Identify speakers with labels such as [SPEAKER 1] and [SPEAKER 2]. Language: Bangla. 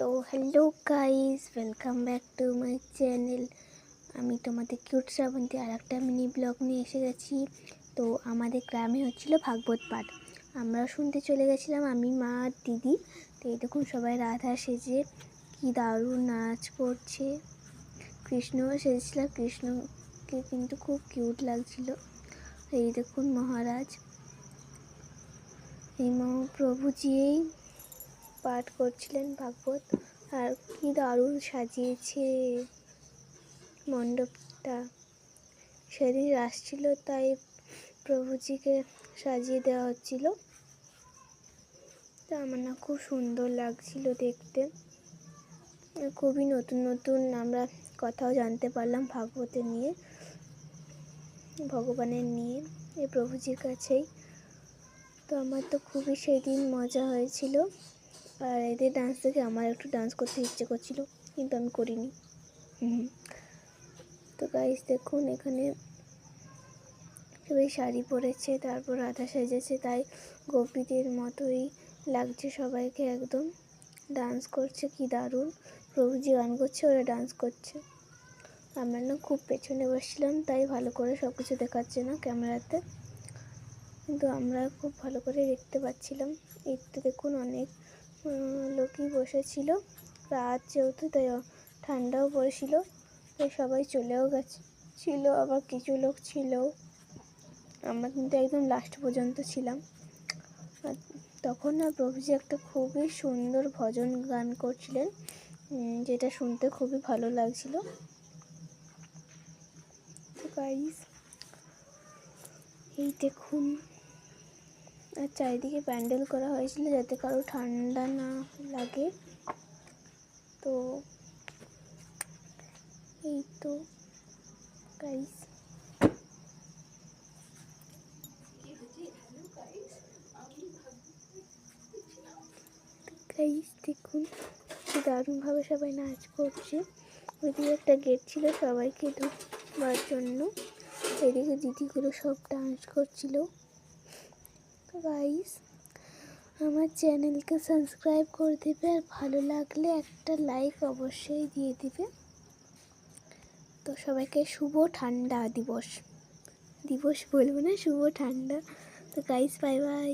[SPEAKER 1] তো hello guys, welcome back to my channel. আমি তোমাদের কিউট শ্রাবন্তী আর একটা মিনি ব্লগ নিয়ে এসে গেছি। তো আমাদের গ্রামে হচ্ছিল ভাগবত পাঠ, আমরা শুনতে চলে গেছিলাম, আমি, মা, দিদি। তো এই দেখুন সবাই রাধা সেজে কি দারুণ নাচ করছে। কৃষ্ণও সেজেছিল, কৃষ্ণকে কিন্তু খুব কিউট লাগছিল। এই দেখুন মহারাজ, এই মহাপ্রভুজি পাঠ করছিলেন ভাগবত। আর কি দারুণ সাজিয়েছে মণ্ডপটা। সেদিন রাস ছিল, তাই প্রভুজিকে সাজিয়ে দেওয়া হচ্ছিল। তা আমার না খুব সুন্দর লাগছিল দেখতে। খুবই নতুন নতুন আমরা কথাও জানতে পারলাম ভাগবতের নিয়ে, ভগবানের নিয়ে, এই প্রভুজির কাছেই। তো আমার তো খুবই সেদিন মজা হয়েছিল। আর এদের ডান্স দেখে আমার একটু ডান্স করতে ইচ্ছে করছিল, কিন্তু আমি করিনি। তো গাইস দেখুন, এখানে সবাই শাড়ি পরেছে, তারপর রাধা সেজেছে, তাই গোপীদের মতোই লাগছে সবাইকে একদম। ডান্স করছে কি দারুণ, প্রভুজি গান করছে, ওরা ডান্স করছে। আমরা না খুব পেছনে বসছিলাম, তাই ভালো করে সব কিছু দেখাচ্ছে না ক্যামেরাতে, কিন্তু আমরা খুব ভালো করে দেখতে পাচ্ছিলাম। এই তো দেখুন অনেক লোকই বসেছিল, রাত যেহেতু তাই ঠান্ডাও পড়েছিল, তাই সবাই চলেও গেছিল, আবার কিছু লোক ছিল। আমরা কিন্তু একদম লাস্ট পর্যন্ত ছিলাম। আর তখন না প্রভুজি একটা খুবই সুন্দর ভজন গান করছিলেন, যেটা শুনতে খুবই ভালো লাগছিল। তো গাইস এই দেখুন, আর চারিদিকে প্যান্ডেল করা হয়েছিল যাতে কারো ঠান্ডা না লাগে। তো এই তো গাইস, দেখুন কি দারুণভাবে সবাই নাচ করছে। ওইদিকে একটা গেট ছিল সবাইকে ঢুকবার জন্য, এদিকে দিদিগুলো সব ডান্স করছিল। তো গাইস আমার চ্যানেলকে সাবস্ক্রাইব করে দেবে, আর ভালো লাগলে একটা লাইক অবশ্যই দিয়ে দিবে। তো সবাইকে শুভ ঠান্ডা দিবস বলবো না, শুভ ঠান্ডা। তো গাইস বাই বাই।